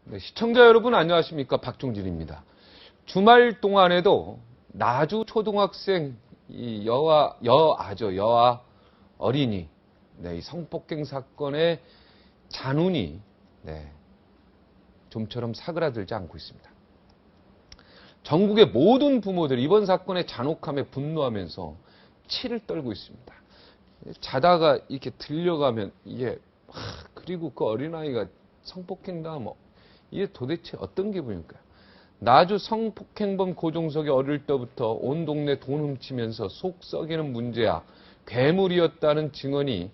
네, 시청자 여러분 안녕하십니까, 박종진입니다. 주말 동안에도 나주 초등학생 여아 어린이 이 성폭행 사건의 잔운이 좀처럼 사그라들지 않고 있습니다. 전국의 모든 부모들이 이번 사건의 잔혹함에 분노하면서 치를 떨고 있습니다. 자다가 이렇게 들려가면 이게 그리고 그 어린아이가 성폭행당하면 이게 도대체 어떤 기분일까요? 나주 성폭행범 고종석이 어릴 때부터 온 동네 돈 훔치면서 속 썩이는 문제야 괴물이었다는 증언이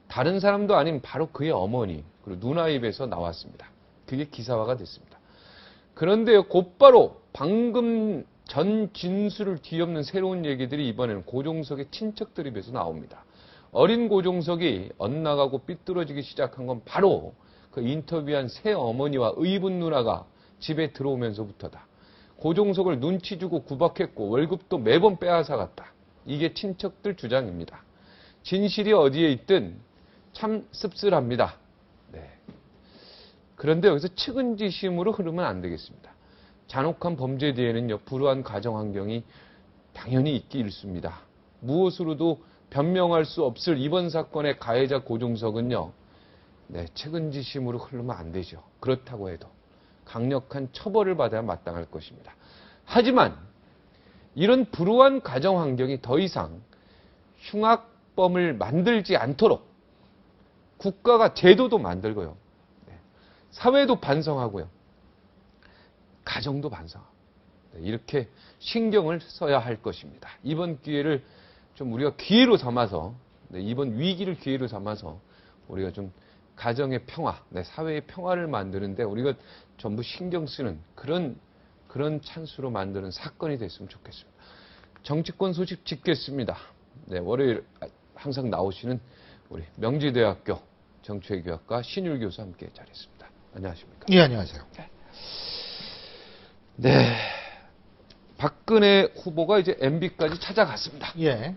다른 사람도 아닌 바로 그의 어머니 그리고 누나 입에서 나왔습니다. 그게 기사화가 됐습니다. 그런데요, 곧바로 방금 전 진술을 뒤엎는 새로운 얘기들이 이번에는 고종석의 친척들 입에서 나옵니다. 어린 고종석이 엇나가고 삐뚤어지기 시작한 건 바로 그 인터뷰한 새 어머니와 의붓 누나가 집에 들어오면서부터다. 고종석을 눈치 주고 구박했고 월급도 매번 빼앗아갔다. 이게 친척들 주장입니다. 진실이 어디에 있든 참 씁쓸합니다. 그런데 여기서 측은지심으로 흐르면 안 되겠습니다. 잔혹한 범죄 뒤에는요, 불우한 가정 환경이 당연히 있기 일쑤입니다. 무엇으로도 변명할 수 없을 이번 사건의 가해자 고종석은요, 측은지심으로 흐르면 안 되죠. 그렇다고 해도 강력한 처벌을 받아야 마땅할 것입니다. 하지만 이런 불우한 가정 환경이 더 이상 흉악범을 만들지 않도록 국가가 제도도 만들고요, 사회도 반성하고요, 가정도 반성하고 이렇게 신경을 써야 할 것입니다. 이번 기회를 좀 우리가 기회로 삼아서, 이번 위기를 기회로 삼아서 우리가 좀 가정의 평화, 사회의 평화를 만드는데 우리가 전부 신경 쓰는 그런 찬스로 만드는 사건이 됐으면 좋겠습니다. 정치권 소식 짚겠습니다. 월요일 항상 나오시는 우리 명지대학교 정치외교학과 신율 교수 함께 자리했습니다. 안녕하십니까? 예, 안녕하세요. 박근혜 후보가 이제 MB까지 찾아갔습니다. 예.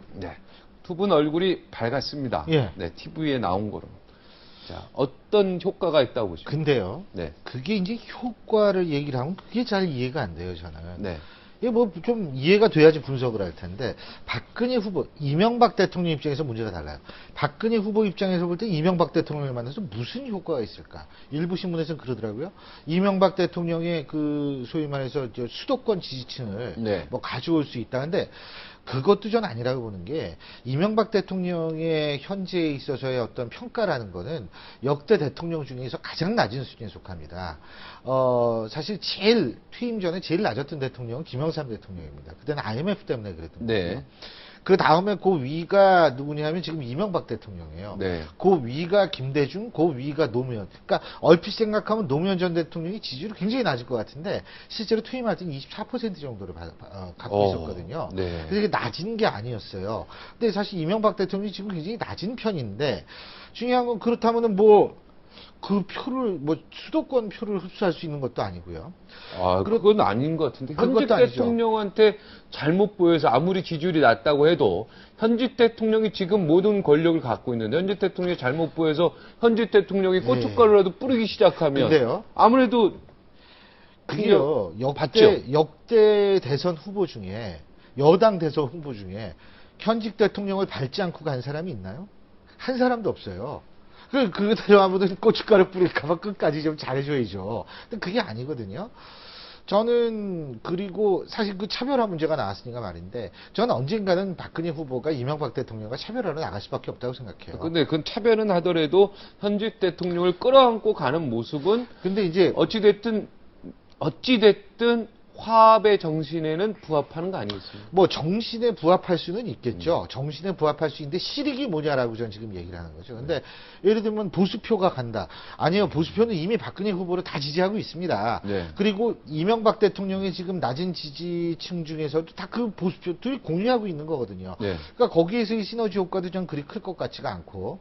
두 분 얼굴이 밝았습니다. 예. TV에 나온 거로. 자, 어떤 효과가 있다고 보십니까? 근데요. 그게 이제 효과를 얘기를 하면 그게 잘 이해가 안 돼요, 저는. 이게 뭐 좀 이해가 돼야지 분석을 할 텐데, 박근혜 후보, 이명박 대통령 입장에서 문제가 달라요. 박근혜 후보 입장에서 볼 때 이명박 대통령을 만나서 무슨 효과가 있을까? 일부 신문에서는 그러더라고요. 이명박 대통령의 그 소위 말해서 수도권 지지층을 뭐 가져올 수 있다는데, 그것도 전 아니라고 보는 게, 이명박 대통령의 현재에 있어서의 어떤 평가라는 거는 역대 대통령 중에서 가장 낮은 수준에 속합니다. 사실 퇴임 전에 제일 낮았던 대통령은 김영삼 대통령입니다. 그때는 IMF 때문에 그랬던 거예요. 그 다음에 그 위가 누구냐 하면 지금 이명박 대통령이에요. 그 위가 김대중, 그 위가 노무현. 그러니까 얼핏 생각하면 노무현 전 대통령이 지지율이 굉장히 낮을 것 같은데 실제로 퇴임할 때는 24% 정도를 갖고 있었거든요. 그래서 이게 낮은 게 아니었어요. 근데 사실 이명박 대통령이 지금 굉장히 낮은 편인데, 중요한 건 그렇다면은 그 표를 수도권 표를 흡수할 수 있는 것도 아니고요. 그건 아닌 것 같은데, 현직 대통령한테 잘못 보여서 아무리 지지율이 낮다고 해도 현직 대통령이 지금 모든 권력을 갖고 있는데, 현직 대통령이 잘못 보여서 현직 대통령이 고춧가루라도 뿌리기 시작하면 근데요, 아무래도 그게요, 역대 대선 후보 중에, 여당 대선 후보 중에 현직 대통령을 밟지 않고 간 사람이 있나요? 한 사람도 없어요. 그대로 하면 고춧가루 뿌릴까봐 끝까지 좀 잘해줘야죠. 근데 그게 아니거든요. 저는, 그리고 사실 그 차별화 문제가 나왔으니까 말인데, 저는 언젠가는 박근혜 후보가 이명박 대통령과 차별화로 나갈 수밖에 없다고 생각해요. 근데 그 차별은 하더라도 현직 대통령을 끌어안고 가는 모습은, 근데 이제 어찌됐든 화합의 정신에는 부합하는 거 아니겠습니까? 뭐 정신에 부합할 수는 있겠죠. 정신에 부합할 수 있는데 실익이 뭐냐라고 저는 지금 얘기를 하는 거죠. 근데 예를 들면 보수표가 간다. 아니요, 보수표는 이미 박근혜 후보를 다 지지하고 있습니다. 그리고 이명박 대통령의 지금 낮은 지지층 중에서도 다 그 보수표들이 공유하고 있는 거거든요. 그러니까 거기에서의 시너지 효과도 전 그리 클 것 같지가 않고,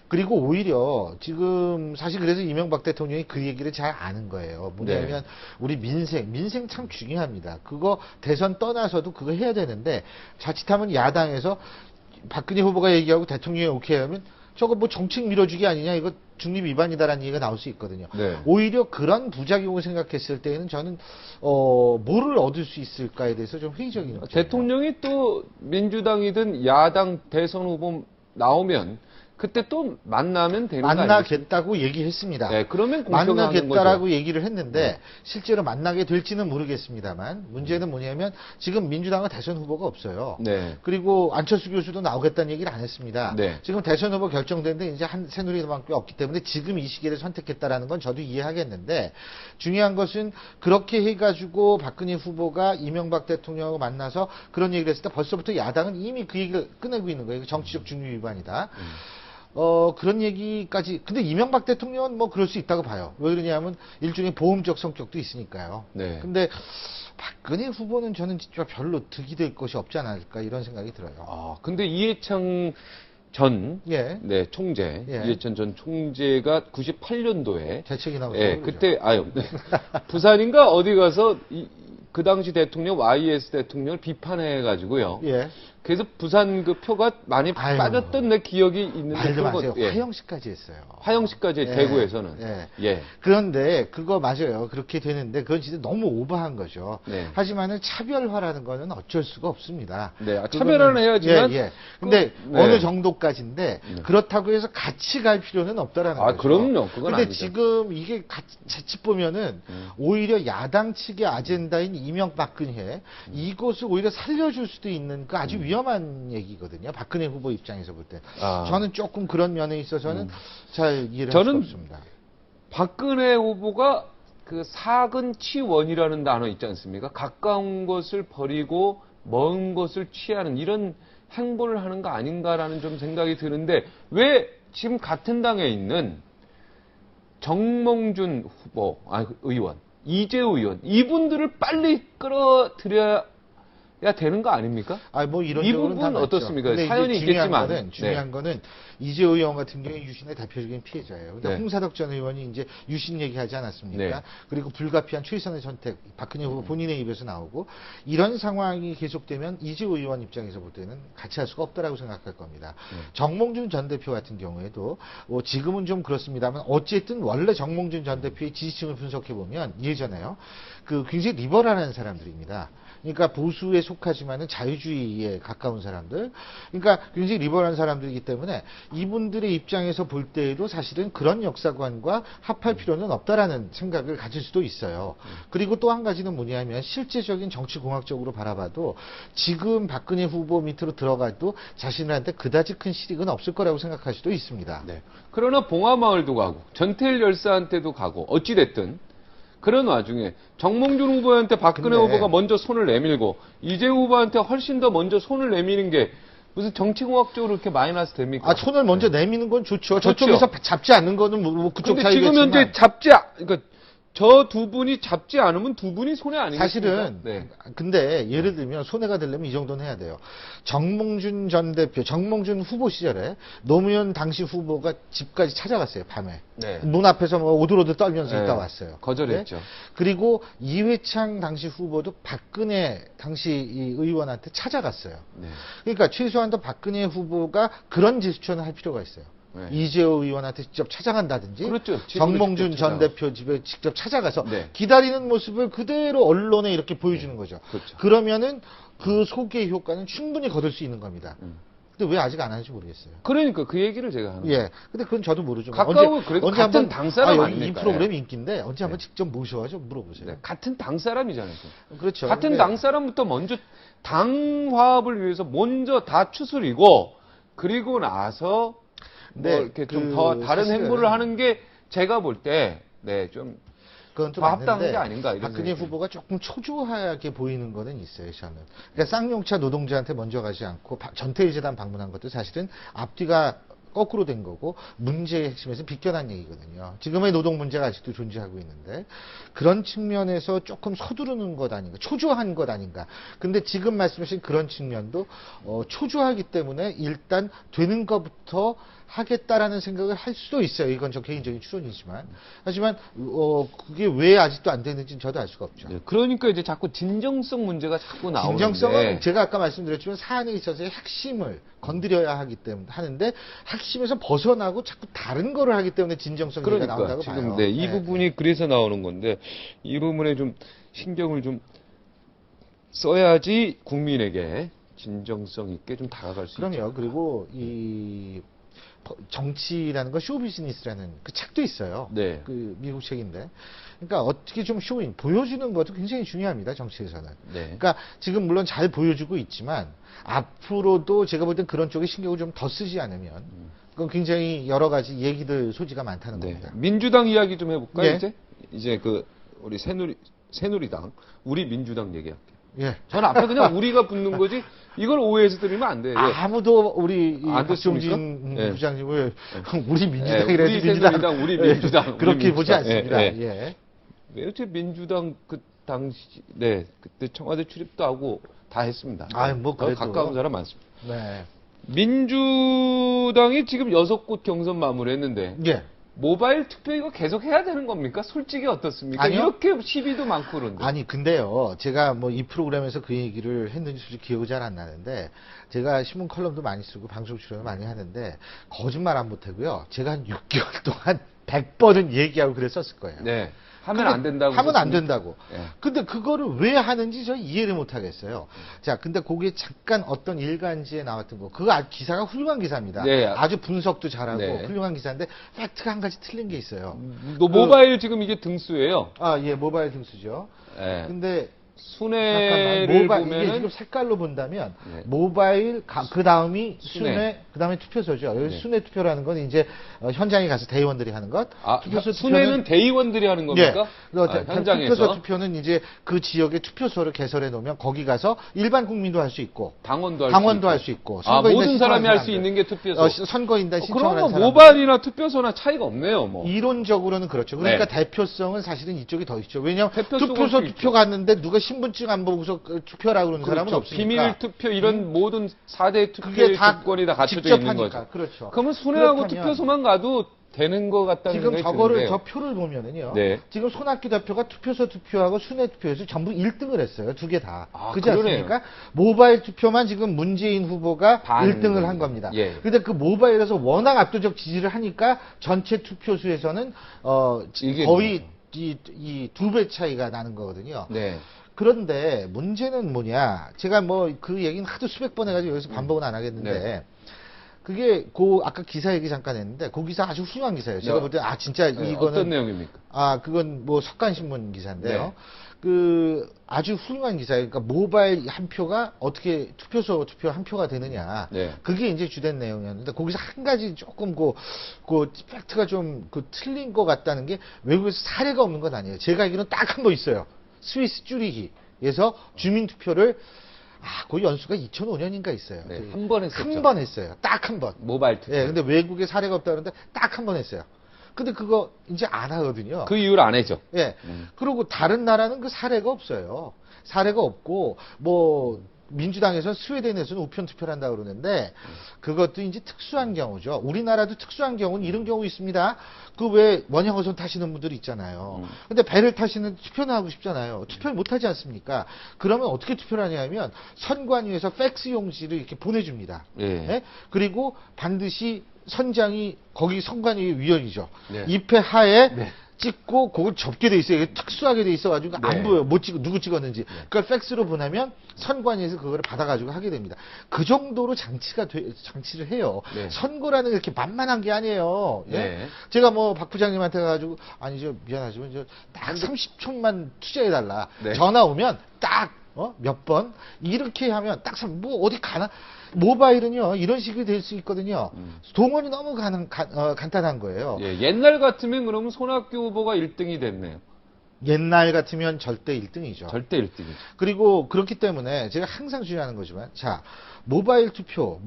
그리고 오히려 지금 사실 그래서 이명박 대통령이 그 얘기를 잘 아는 거예요. 뭐냐면 우리 민생 참 중요합니다. 그거 대선 떠나서도 그거 해야 되는데, 자칫하면 야당에서 박근혜 후보가 얘기하고 대통령이 오케이 하면 저거 뭐 정책 밀어주기 아니냐, 이거 중립 위반이다라는 얘기가 나올 수 있거든요. 네. 오히려 그런 부작용을 생각했을 때에는 저는 뭐를 얻을 수 있을까에 대해서 좀 회의적인 입장이에요. 대통령이 또 민주당이든 야당 대선 후보 나오면 그때 또 만나면 되는 거 아니겠습니까? 만나겠다고 얘기했습니다. 네, 그러면 공평하는 만나겠다라고 거죠. 얘기를 했는데 실제로 만나게 될지는 모르겠습니다만 문제는 뭐냐면 지금 민주당은 대선 후보가 없어요. 네. 그리고 안철수 교수도 나오겠다는 얘기를 안 했습니다. 네. 지금 대선 후보 결정됐는데 이제 한 새누리당밖에 없기 때문에 지금 이 시기를 선택했다라는 건 저도 이해하겠는데 중요한 것은 그렇게 해가지고 박근혜 후보가 이명박 대통령하고 만나서 그런 얘기를 했을 때 벌써부터 야당은 이미 그 얘기를 꺼내고 있는 거예요. 정치적 중립 위반이다. 그런 얘기까지. 근데 이명박 대통령은 뭐 그럴 수 있다고 봐요. 왜 그러냐면 일종의 보험적 성격도 있으니까요. 네. 근데 박근혜 후보는 저는 진짜 별로 득이 될 것이 없지 않을까 이런 생각이 들어요. 아, 근데 이해창 전 예. 네, 총재, 예. 이해찬 전 총재가 98년도에 대책이 나오죠. 예, 그때 부산인가 어디 가서 그 당시 대통령 YS 대통령을 비판해 가지고요. 예. 그래서 부산 그 표가 많이 아유. 빠졌던 내 기억이 있는데 말도 그런 마세요. 예. 화영시까지 했어요. 화영시까지 예. 대구에서는 예. 예. 그런데 그거 맞아요. 그렇게 되는데 그건 진짜 너무 오버한 거죠. 네. 하지만은 차별화라는 거는 어쩔 수가 없습니다. 네, 그거는- 차별화는 해야지만 예. 근데 네. 어느 정도까지인데 네. 그렇다고 해서 같이 갈 필요는 없다라는 아, 거죠. 그럼요. 그건 근데 아니죠. 지금 이게 자칫 보면은 오히려 야당 측의 아젠다인 이명박근혜 이것을 오히려 살려줄 수도 있는 그 아주 위험한 얘기거든요. 박근혜 후보 입장에서 볼 때. 아. 저는 조금 그런 면에 있어서는 잘 이해를 할 저는 수가 없습니다. 박근혜 후보가 그 사근치원이라는 단어 있지 않습니까? 가까운 것을 버리고 먼 것을 취하는 이런 행보를 하는 거 아닌가라는 좀 생각이 드는데 왜 지금 같은 당에 있는 정몽준 후보, 의원, 이재호 의원 이분들을 빨리 끌어들여야 되는 거 아닙니까? 뭐 이런 이 쪽으로는 다 부분 맞죠. 어떻습니까? 근데 이제 사연이 있겠지만. 중요한 거는 이재호 의원 같은 경우에 유신의 대표적인 피해자예요. 근데 네. 홍사덕 전 의원이 이제 유신 얘기하지 않았습니까? 네. 그리고 불가피한 최선의 선택, 박근혜 후보 본인의 입에서 나오고 이런 상황이 계속되면 이재호 의원 입장에서 볼 때는 같이 할 수가 없다라고 생각할 겁니다. 정몽준 전 대표 같은 경우에도 지금은 좀 그렇습니다만 어쨌든 원래 정몽준 전 대표의 지지층을 분석해 보면 예전에요. 그 굉장히 리버럴한 사람들입니다. 그러니까 보수에 속하지만은 자유주의에 가까운 사람들. 그러니까 굉장히 리버럴한 사람들이기 때문에 이분들의 입장에서 볼 때에도 사실은 그런 역사관과 합할 필요는 없다라는 생각을 가질 수도 있어요. 그리고 또 한 가지는 뭐냐면 실제적인 정치공학적으로 바라봐도 지금 박근혜 후보 밑으로 들어가도 자신한테 그다지 큰 실익은 없을 거라고 생각할 수도 있습니다. 네. 그러나 봉화마을도 가고 전태일 열사한테도 가고 어찌됐든 그런 와중에 정몽준 후보한테 박근혜 근데- 후보가 먼저 손을 내밀고 이재호 후보한테 훨씬 더 먼저 손을 내미는 게 무슨 정치공학적으로 그렇게 마이너스 됩니까? 손을 먼저 내미는 건 좋죠. 그렇죠. 저쪽에서 잡지 않는 거는 뭐 그쪽 근데 차이겠지만. 지금 현재 그러니까 저 두 분이 잡지 않으면 두 분이 손해 아니겠습니까? 사실은 네. 근데 예를 들면 손해가 되려면 이 정도는 해야 돼요. 정몽준 전 대표, 정몽준 후보 시절에 노무현 당시 후보가 집까지 찾아갔어요. 밤에 네. 문 앞에서 뭐 오들오들 떨면서 네. 있다 왔어요. 거절했죠. 네? 그리고 이회창 당시 후보도 박근혜 당시 이 의원한테 찾아갔어요. 네. 그러니까 최소한도 박근혜 후보가 그런 제스처는 할 필요가 있어요. 네. 이재호 의원한테 직접 찾아간다든지 그렇죠. 정몽준 직접 전 대표 집에 직접 찾아가서 네. 기다리는 모습을 그대로 언론에 이렇게 보여주는 거죠. 그렇죠. 그러면은 그 소개의 효과는 충분히 거둘 수 있는 겁니다. 근데 왜 아직 안 하는지 모르겠어요. 그러니까 그 얘기를 제가 하는 거예요. 예. 근데 그건 저도 모르죠. 가까운 그래도 같은 한번 당 사람 여기 이 아닙니까? 프로그램 예. 인기인데 언제 한번 직접 모셔가지고 물어보세요. 네, 같은 당 사람이잖아요. 그렇죠. 같은 근데 당 사람부터 먼저 당 화합을 위해서 먼저 다 추스리고 그리고 나서 뭐 네, 이렇게 좀 그 더 다른 사실은 행보를 하는 게 제가 볼 때 네, 좀 그건 좀 더 합당한 맞는데 게 아닌가 이런 박근혜 생각이 후보가 조금 초조하게 보이는 거는 있어요. 저는. 그러니까 쌍용차 노동자한테 먼저 가지 않고 전태일 재단 방문한 것도 사실은 앞뒤가 거꾸로 된 거고 문제의 핵심에서 비껴난 얘기거든요. 지금의 노동 문제가 아직도 존재하고 있는데 그런 측면에서 조금 서두르는 것 아닌가, 초조한 것 아닌가. 근데 지금 말씀하신 그런 측면도 초조하기 때문에 일단 되는 것부터 하겠다라는 생각을 할 수도 있어요. 이건 저 개인적인 추론이지만. 하지만, 그게 왜 아직도 안 되는지는 저도 알 수가 없죠. 네, 그러니까 이제 자꾸 진정성 문제가 자꾸 나오는데. 진정성은 제가 아까 말씀드렸지만 사안에 있어서의 핵심을 건드려야 하기 때문에 하는데 핵심에서 벗어나고 자꾸 다른 거를 하기 때문에 진정성이 그러니까 나온다고 지금 봐요. 네, 이 부분이 그래서 나오는 건데 이 부분에 좀 신경을 좀 써야지 국민에게 진정성 있게 좀 다가갈 수 있죠. 그럼요. 그리고 이 정치라는 거 쇼비즈니스라는 그 책도 있어요. 네. 그 미국 책인데. 그러니까 어떻게 좀 쇼잉 보여주는 것도 굉장히 중요합니다. 정치에서는. 네. 그러니까 지금 물론 잘 보여주고 있지만 앞으로도 제가 볼 땐 그런 쪽에 신경을 좀 더 쓰지 않으면 그건 굉장히 여러 가지 얘기들 소지가 많다는 네. 겁니다. 민주당 이야기 좀 해볼까요? 네. 이제 그 우리 새누리당 우리 민주당 얘기할게요. 예. 저는 앞에 그냥 우리가 붙는 거지 이걸 오해해서 들으면 안 돼요. 아무도 우리 안 박종진 됐습니까? 부장님을 우리 네, 민주당이라도 우리 새누리당, 우리 민주당, 그렇게 우리 보지 민주당. 않습니다. 예, 예. 네, 어째 민주당 그 당시 그때 청와대 출입도 하고 다 했습니다. 뭐 그래도. 가까운 사람 많습니다. 네. 민주당이 지금 6곳 경선 마무리했는데 예. 모바일 투표 이거 계속 해야 되는 겁니까? 솔직히 어떻습니까? 아니요. 이렇게 시비도 많고 그런데. 아니 근데요 제가 뭐 이 프로그램에서 그 얘기를 했는지 솔직히 기억이 잘 안 나는데 제가 신문 컬럼도 많이 쓰고 방송 출연을 많이 하는데 거짓말 안 못하고요 제가 한 6개월 동안 100번은 얘기하고 그랬었을 거예요. 네. 하면 안 된다고. 하면 안 된다고. 예. 근데 그거를 왜 하는지 저 이해를 못 하겠어요. 자, 근데 거기에 잠깐 어떤 일간지에 나왔던 거, 그거 기사가 훌륭한 기사입니다. 네. 아주 분석도 잘하고 네. 훌륭한 기사인데 팩트가 한 가지 틀린 게 있어요. 모바일 지금 이게 등수예요. 예, 모바일 등수죠. 예. 근데 순회를 모바일, 이게 보면은 지금 색깔로 본다면 네. 모바일 그 다음이 순회. 순회 그 다음에 투표소죠. 여기 네. 순회 투표라는 건 이제 현장에 가서 대의원들이 하는 것. 투표소 순회는 대의원들이 하는 겁니까? 현장에서. 투표소 투표는 이제 그 지역의 투표소를 개설해 놓으면 거기 가서 일반 국민도 할 수 있고 당원도 할 수 있고 모든 사람이 할 수 있는 게 투표소. 선거인단 신청을 그럼 한 사람. 모바일이나 투표소나 차이가 없네요. 뭐. 이론적으로는 그렇죠. 그러니까 네. 대표성은 사실은 이쪽이 더 있죠. 왜냐하면 대표성은 투표소 또 투표 갔는데 누가 신분증 안 보고서 투표라고 그러는 사람은 그렇죠. 없으니까. 비밀 투표 이런 모든 4대 그게 투표의 다 조건이 다 갖춰져 직접 있는 하니까. 거죠. 그렇죠. 그러면 순회하고 그렇다면 투표소만 가도 되는 것 같다는 지금 생각이 저거를 드는데요. 저 표를 보면은요. 네. 지금 손학규 대표가 투표소 투표하고 순회 투표에서 전부 1등을 했어요. 두 개 다. 그렇지 그러네요. 않습니까? 모바일 투표만 지금 문재인 후보가 반 1등을 한 겁니다. 예. 근데 그 모바일에서 워낙 압도적 지지를 하니까 전체 투표수에서는 이게 거의 이 2배 차이가 나는 거거든요. 네. 그런데 문제는 뭐냐? 제가 뭐 그 얘기는 하도 수백 번 해가지고 여기서 반복은 안 하겠는데 네. 그게 아까 기사 얘기 잠깐 했는데 그 기사 아주 훌륭한 기사예요. 제가 볼 때 진짜 네, 이거는 어떤 내용입니까? 그건 뭐 석간신문 기사인데요. 네. 그 아주 훌륭한 기사예요. 그러니까 모바일 한 표가 어떻게 투표소 투표 한 표가 되느냐. 네. 그게 이제 주된 내용이었는데 거기서 한 가지 조금 그 팩트가 좀 틀린 것 같다는 게 외국에서 사례가 없는 건 아니에요. 제가 알기로는 딱 한 번 있어요. 스위스 쭈리히에서 주민 투표를 그 연수가 2005년인가 있어요. 네, 한 번 했었죠. 한 번 했어요. 딱 한 번. 모바일 투표. 예, 근데 외국에 사례가 없다 그러는데 딱 한 번 했어요. 근데 그거 이제 안 하거든요. 그 이후로 안 해죠. 예. 그리고 다른 나라는 그 사례가 없어요. 사례가 없고, 민주당에서 스웨덴에서는 우편 투표를 한다고 그러는데, 그것도 이제 특수한 경우죠. 우리나라도 특수한 경우는 이런 경우 있습니다. 그 왜 원형어선 타시는 분들이 있잖아요. 근데 배를 타시는 투표는 하고 싶잖아요. 투표를 못 하지 않습니까? 그러면 어떻게 투표를 하냐면, 선관위에서 팩스 용지를 이렇게 보내줍니다. 예. 예? 그리고 반드시 선장이 거기 선관위 위원이죠. 네. 입회 하에 네. 찍고 그걸 접게 돼 있어요. 이게 특수하게 돼 있어가지고 네. 안 보여. 못 찍어 누구 찍었는지. 그걸 팩스로 보내면 선관위에서 그거를 받아가지고 하게 됩니다. 그 정도로 장치를 해요. 네. 선거라는 게 이렇게 만만한 게 아니에요. 예? 네. 제가 뭐 박 부장님한테 가가지고 미안하지만 딱 30초만 투자해달라. 네. 전화 오면 딱 몇 번 이렇게 하면 딱 어디 가나. 모바일은요 이런 식이 될 수 있거든요. 동원이 너무 간단한 거예요. 예, 옛날 같으면 그러면 손학규 후보가 1등이 됐네요. 옛날 같으면 절대 1등이죠. 절대 1등이죠. 그리고 그렇기 때문에 제가 항상 주장하는 거지만, 자, 모바일 투표,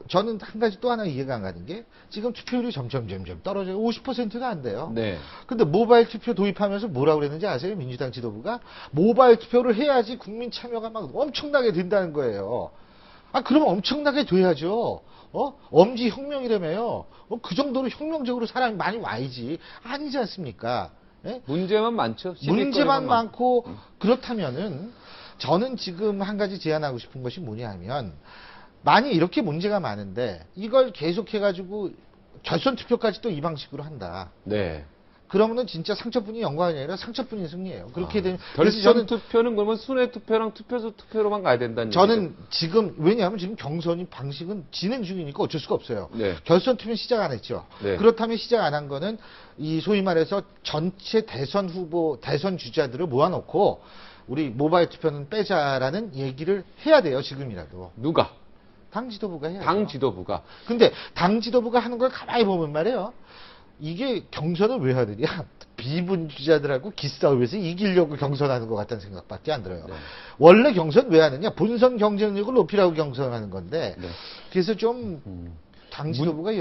저는 한 가지 또 하나 이해가 안 가는 게, 지금 투표율이 점점 떨어져요. 50%가 안 돼요. 네. 근데 모바일 투표 도입하면서 뭐라고 그랬는지 아세요? 민주당 지도부가? 모바일 투표를 해야지 국민 참여가 막 엄청나게 된다는 거예요. 그러면 엄청나게 돼야죠. 엄지 혁명이라며요. 그 정도로 혁명적으로 사람이 많이 와야지. 아니지 않습니까? 예? 문제만 많죠. 문제만 많고, 그렇다면은, 저는 지금 한 가지 제안하고 싶은 것이 뭐냐 하면, 만약 이렇게 문제가 많은데, 이걸 계속해가지고, 결선 투표까지 또 이 방식으로 한다. 네. 그러면은 진짜 상처뿐이 영광이 아니라 상처뿐이 승리예요. 그렇게 되면 결선 투표는 그러면 순회 투표랑 투표소 투표로만 가야 된다는 저는 얘기죠? 지금 왜냐하면 지금 경선이 방식은 진행 중이니까 어쩔 수가 없어요. 네. 결선 투표 시작 안 했죠. 네. 그렇다면 시작 안 한 거는 이 소위 말해서 전체 대선 후보 대선 주자들을 모아놓고 우리 모바일 투표는 빼자라는 얘기를 해야 돼요. 지금이라도. 누가? 당 지도부가 해야죠. 당 지도부가. 근데 당 지도부가 하는 걸 가만히 보면 말이에요. 이게 경선을 왜 하느냐? 비분 주자들하고 기싸움에서 이기려고 경선하는 것 같다는 생각밖에 안 들어요. 네. 원래 경선 왜 하느냐? 본선 경쟁력을 높이라고 경선하는 건데. 네. 그래서 좀 당 지도부가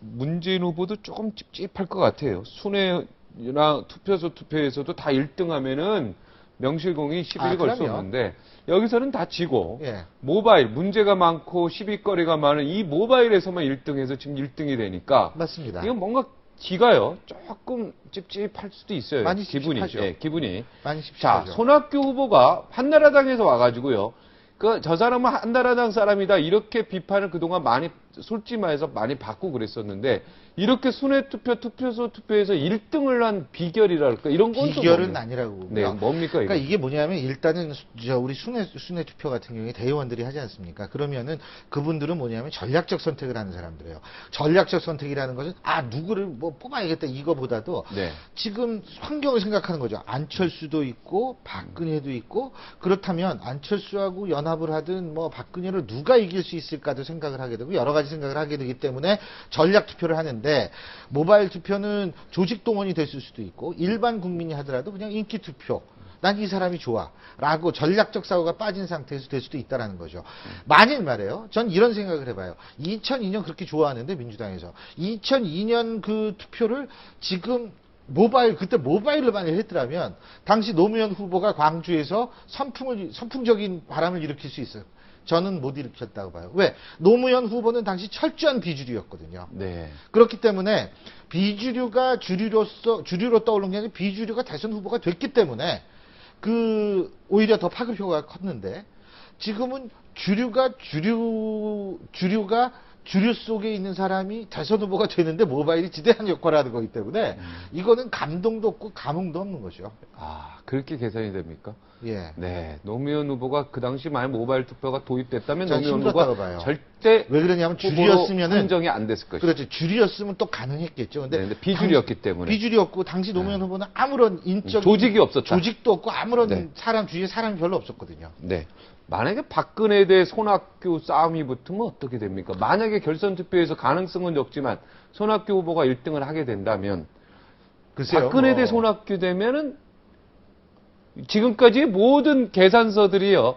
문재인 후보도 조금 찝찝할 것 같아요. 순회나 투표소 투표에서도 다 1등 하면은 명실공히 시비를 걸 수 그럼요. 없는데 여기서는 다 지고 예. 모바일 문제가 많고 시비거리가 많은 이 모바일에서만 1등해서 지금 1등이 되니까 맞습니다. 이건 뭔가 기가요. 조금 찝찝할 수도 있어요. 많이 기분이. 찝찝하죠. 예, 기분이. 많이 자, 찝찝하죠. 손학규 후보가 한나라당에서 와가지고요. 저 사람은 한나라당 사람이다. 이렇게 비판을 그동안 많이, 솔직히 말해서 많이 받고 그랬었는데, 이렇게 순회 투표, 투표소 투표에서 1등을 한 비결이랄까? 이런 건 또 비결은 뭡니까? 아니라고. 네, 뭡니까, 이거? 그러니까 이게 뭐냐면 일단은 우리 순회 투표 같은 경우에 대의원들이 하지 않습니까? 그러면은 그분들은 뭐냐면 전략적 선택을 하는 사람들이에요. 전략적 선택이라는 것은 누구를 뭐 뽑아야겠다 이거보다도 네. 지금 환경을 생각하는 거죠. 안철수도 있고 박근혜도 있고 그렇다면 안철수하고 연합을 하든 뭐 박근혜를 누가 이길 수 있을까도 생각을 하게 되고 여러 가지 생각을 하게 되기 때문에 전략 투표를 하는데 모바일 투표는 조직 동원이 됐을 수도 있고 일반 국민이 하더라도 그냥 인기 투표. 난 이 사람이 좋아. 라고 전략적 사고가 빠진 상태에서 될 수도 있다라는 거죠. 만일 말이에요. 전 이런 생각을 해봐요. 2002년 그렇게 좋아하는데 민주당에서 2002년 그 투표를 지금 그때 모바일로 만약 했더라면 당시 노무현 후보가 광주에서 선풍적인 바람을 일으킬 수 있어요. 저는 못 일으켰다고 봐요. 왜? 노무현 후보는 당시 철저한 비주류였거든요. 네. 그렇기 때문에 비주류가 주류로 떠오른 게 아니라 비주류가 대선 후보가 됐기 때문에 오히려 더 파급 효과가 컸는데 지금은 주류가 주류 속에 있는 사람이 대선 후보가 되는데 모바일이 지대한 역할을 하는 거기 때문에 이거는 감동도 없고 감흥도 없는 거죠. 그렇게 계산이 됩니까? 예. 네. 노무현 후보가 그 당시 만약 모바일 투표가 도입됐다면 전 노무현 힘들었다고 후보가 봐요. 절대 왜 그러냐면 후보로 주류였으면은 선정이 안 됐을 것이죠. 그렇죠. 주류였으면 또 가능했겠죠. 근데 비주류였기 때문에. 비주류였고 당시 노무현 후보는 아무런 인적 조직이 없었다. 조직도 없고 아무런 네. 주위에 사람이 별로 없었거든요. 네. 만약에 박근혜 대 손학규 싸움이 붙으면 어떻게 됩니까? 만약에 결선 투표에서 가능성은 적지만 손학규 후보가 1등을 하게 된다면 글쎄요. 박근혜 대 손학규 되면은 지금까지 모든 계산서들이요.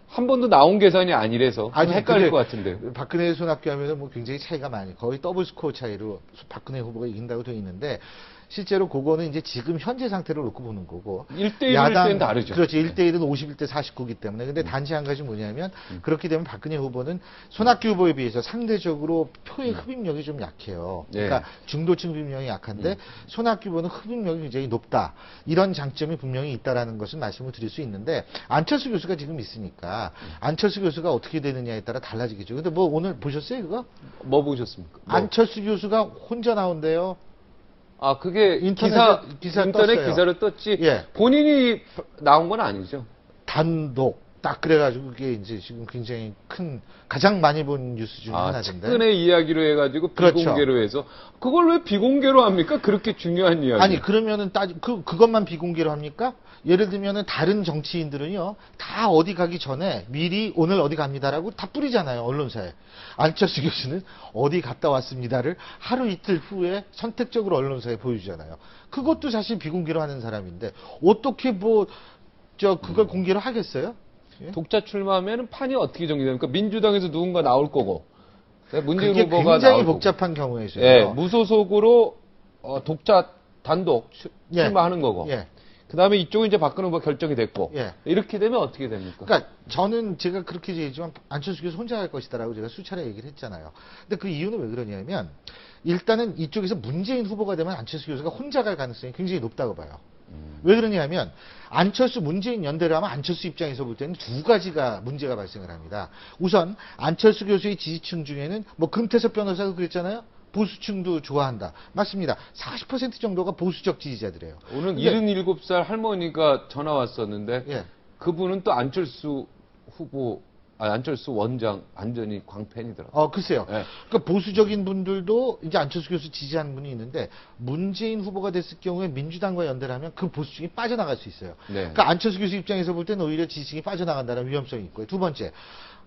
한 번도 나온 계산이 아니라서 헷갈릴 것 같은데요. 박근혜 손학규 하면은 뭐 굉장히 차이가 많이 거의 더블 스코어 차이로 박근혜 후보가 이긴다고 되어 있는데 실제로 그거는 이제 지금 현재 상태를 놓고 보는 거고 1대1일 때는 다르죠. 그렇지. 1대1은 51대 49기 때문에 근데 단지 한 가지 뭐냐면 그렇게 되면 박근혜 후보는 손학규 후보에 비해서 상대적으로 표의 흡입력이 좀 약해요. 그러니까 중도층 흡입력이 약한데 손학규 후보는 흡입력이 굉장히 높다. 이런 장점이 분명히 있다라는 것을 말씀을 드릴 수 있는데 안철수 교수가 지금 있으니까 안철수 교수가 어떻게 되느냐에 따라 달라지겠죠. 근데 뭐 오늘 보셨어요, 그거? 뭐 보셨습니까? 안철수 교수가 혼자 나온대요. 그게 인터넷 떴어요. 기사를 떴지. 예. 본인이 나온 건 아니죠. 단독 딱 그래가지고 그게 이제 지금 굉장히 가장 많이 본 뉴스 중에 하나인데. 측근의 이야기로 해가지고 그렇죠. 비공개로 해서 그걸 왜 비공개로 합니까? 그렇게 중요한 이야기. 아니 그러면은 그것만 비공개로 합니까? 예를 들면은 다른 정치인들은요 다 어디 가기 전에 미리 오늘 어디 갑니다라고 다 뿌리잖아요 언론사에. 안철수 교수는 어디 갔다 왔습니다를 하루 이틀 후에 선택적으로 언론사에 보여주잖아요. 그것도 사실 비공개로 하는 사람인데 어떻게 그걸 공개로 하겠어요? 예? 독자 출마하면 판이 어떻게 정리됩니까? 민주당에서 누군가 나올 거고 문재인 그게 후보가 굉장히 나올 복잡한 경우에서요. 예, 무소속으로 독자 단독 예. 출마하는 거고. 예. 그 다음에 이쪽은 이제 박근혜 후보 결정이 됐고. 예. 이렇게 되면 어떻게 됩니까? 그러니까 저는 제가 그렇게 얘기했지만 안철수 교수 혼자 갈 것이다라고 제가 수차례 얘기를 했잖아요. 근데 그 이유는 왜 그러냐면 일단은 이쪽에서 문재인 후보가 되면 안철수 교수가 혼자 갈 가능성이 굉장히 높다고 봐요. 왜 그러냐면 안철수 문재인 연대를 하면 안철수 입장에서 볼 때는 두 가지가 문제가 발생을 합니다. 우선 안철수 교수의 지지층 중에는 뭐 금태섭 변호사가 그랬잖아요. 보수층도 좋아한다. 맞습니다. 40% 정도가 보수적 지지자들이에요. 오늘 77살 할머니가 전화 왔었는데 예. 그분은 또 안철수 후보, 안철수 원장 완전히 광팬이더라고요. 글쎄요. 예. 그러니까 보수적인 분들도 이제 안철수 교수 지지하는 분이 있는데 문재인 후보가 됐을 경우에 민주당과 연대를 하면 그 보수층이 빠져나갈 수 있어요. 네. 그러니까 안철수 교수 입장에서 볼 때는 오히려 지지층이 빠져나간다는 위험성이 있고요. 두 번째.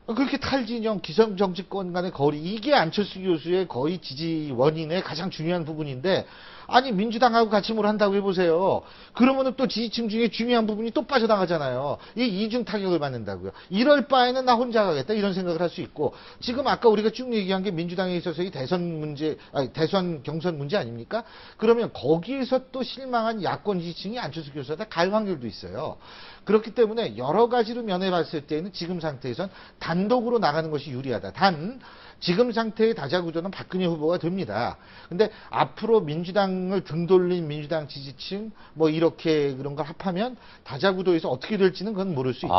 그렇게 탈진영 기성 정치권 간의 거리 이게 안철수 교수의 거의 지지 원인의 가장 중요한 부분인데 아니 민주당하고 같이 뭘 한다고 해보세요. 그러면은 또 지지층 중에 중요한 부분이 또 빠져나가잖아요. 이 이중 타격을 받는다고요. 이럴 바에는 나 혼자 가겠다 이런 생각을 할 수 있고 지금 아까 우리가 쭉 얘기한 게 민주당에 있어서의 대선 문제, 대선 경선 문제 아닙니까? 그러면 거기에서 또 실망한 야권 지지층이 안철수 교수한테 갈 확률도 있어요. 그렇기 때문에 여러 가지로 면해 봤을 때는 지금 상태에선 단독으로 나가는 것이 유리하다. 단 지금 상태의 다자구도는 박근혜 후보가 됩니다. 근데 앞으로 민주당을 등돌린 민주당 지지층 뭐 이렇게 그런 걸 합하면 다자구도에서 어떻게 될지는 그건 모를 수 있죠.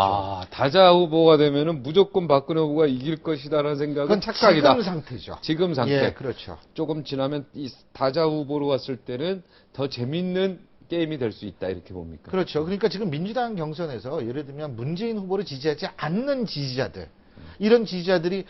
다자 후보가 되면은 무조건 박근혜 후보가 이길 것이다라는 생각은 그건 착각이다. 지금 상태죠. 지금 상태. 예, 그렇죠. 조금 지나면 이 다자 후보로 왔을 때는 더 재밌는 게임이 될 수 있다 이렇게 봅니까? 그렇죠. 그러니까 지금 민주당 경선에서 예를 들면 문재인 후보를 지지하지 않는 지지자들 이런 지지자들이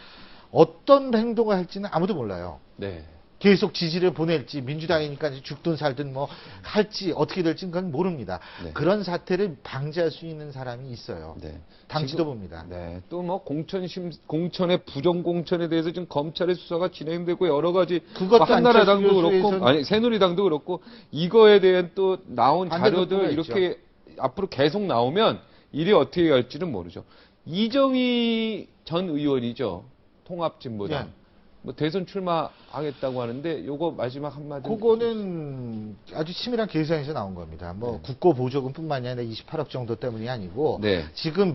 어떤 행동을 할지는 아무도 몰라요. 네. 계속 지지를 보낼지 민주당이니까 죽든 살든 뭐 할지 어떻게 될지는 그건 모릅니다. 네. 그런 사태를 방지할 수 있는 사람이 있어요. 네. 당 지금, 지도부입니다. 네. 또 뭐 공천의 부정 공천에 대해서 지금 검찰의 수사가 진행되고 여러 가지 그것도 한나라당도 안철수 그렇고 교수에서는 아니 새누리당도 그렇고 이거에 대한 또 나온 반대로 자료들 이렇게 앞으로 계속 나오면 일이 어떻게 갈지는 모르죠. 이정희 전 의원이죠. 통합진보당. 네. 뭐 대선 출마하겠다고 하는데 요거 마지막 한마디. 그거는 아주 치밀한 계산에서 나온 겁니다. 뭐 국고 보조금뿐만이 아니라 28억 정도 때문이 아니고 네. 지금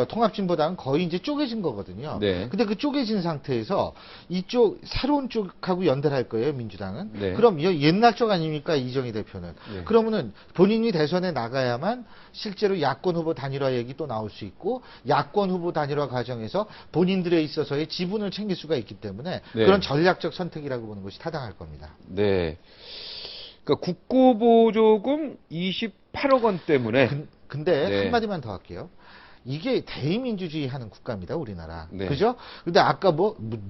통합진보당은 거의 이제 쪼개진 거거든요. 네. 근데 그 쪼개진 상태에서 이쪽 새로운 쪽하고 연대를 할 거예요, 민주당은. 네. 그럼 옛날 쪽 아닙니까, 이정희 대표는. 네. 그러면은 본인이 대선에 나가야만 실제로 야권 후보 단일화 얘기 또 나올 수 있고 야권 후보 단일화 과정에서 본인들에 있어서의 지분을 챙길 수가 있기 때문에 네. 그런 전략적 선택이라고 보는 것이 타당할 겁니다. 네. 그러니까 국고보조금 28억 원 때문에. 근데 네. 한마디만 더 할게요. 이게 대의민주주의 하는 국가입니다, 우리나라. 네. 그죠? 근데 아까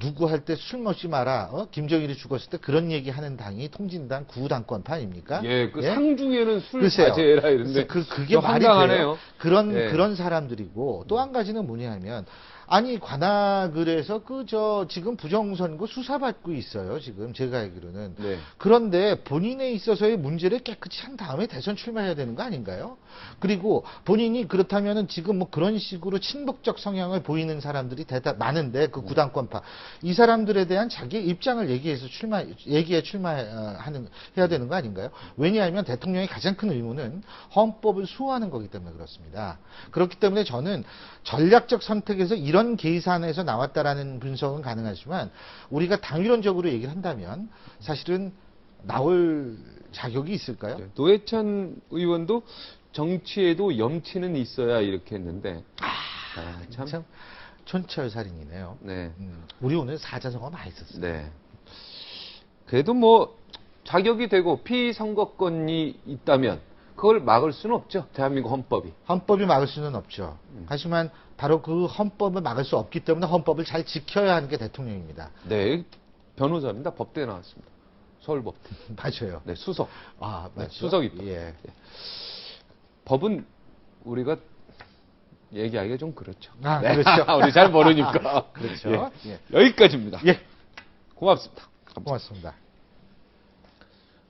누구 할 때 술 먹지 마라, 김정일이 죽었을 때 그런 얘기 하는 당이 통진당 구당권파 아닙니까? 예, 그 상중에는 술 글쎄요. 자제해라 이런데. 그게 말이 황당하네요. 돼요? 예. 그런 사람들이고, 또 한 가지는 뭐냐 하면, 아니, 관악을에서 지금 부정선거 수사받고 있어요, 지금 제가 알기로는. 네. 그런데 본인에 있어서의 문제를 깨끗이 한 다음에 대선 출마해야 되는 거 아닌가요? 그리고 본인이 그렇다면은 지금 뭐 그런 식으로 친북적 성향을 보이는 사람들이 많은데 그 구당권파 이 사람들에 대한 자기의 입장을 얘기해 해야 되는 거 아닌가요? 왜냐하면 대통령의 가장 큰 의무는 헌법을 수호하는 거기 때문에 그렇습니다. 그렇기 때문에 저는 전략적 선택에서 이런 계산에서 나왔다라는 분석은 가능하지만 우리가 당위론적으로 얘기를 한다면 사실은 나올 자격이 있을까요? 네. 노회찬 의원도 정치에도 염치는 있어야 이렇게 했는데. 참 촌철살인이네요. 네. 우리 오늘 사자성어 많이 썼어요. 네. 그래도 뭐 자격이 되고 피선거권이 있다면 그걸 막을 수는 없죠. 대한민국 헌법이. 헌법이 막을 수는 없죠. 하지만 바로 그 헌법을 막을 수 없기 때문에 헌법을 잘 지켜야 하는 게 대통령입니다. 네. 변호사입니다. 법대에 나왔습니다. 서울법대. 맞아요. 네, 수석. 아, 맞죠. 네, 수석입니다. 예. 법은 우리가 얘기하기가 좀 그렇죠. 네. 그렇죠. 우리 잘 모르니까. 그렇죠. 예. 여기까지입니다. 예. 고맙습니다. 고맙습니다.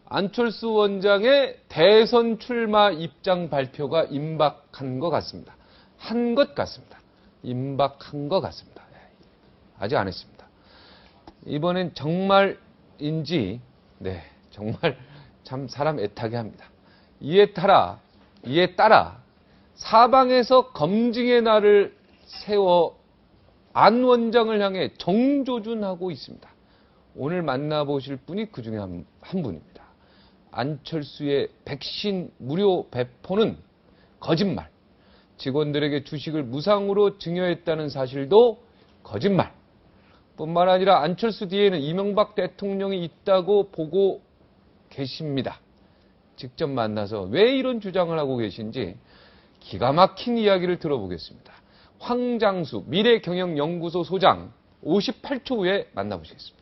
안철수 원장의 대선 출마 입장 발표가 임박한 것 같습니다. 한 것 같습니다. 임박한 것 같습니다. 아직 안 했습니다. 이번엔 정말인지, 네, 정말 참 사람 애타게 합니다. 이에 따라 이에 따라 사방에서 검증의 날을 세워 안 원장을 향해 정조준하고 있습니다. 오늘 만나보실 분이 그 중에 한 분입니다. 안철수의 백신 무료 배포는 거짓말. 직원들에게 주식을 무상으로 증여했다는 사실도 거짓말. 뿐만 아니라 안철수 뒤에는 이명박 대통령이 있다고 보고 계십니다. 직접 만나서 왜 이런 주장을 하고 계신지 기가 막힌 이야기를 들어보겠습니다. 황장수 미래경영연구소 소장 58초 후에 만나보시겠습니다.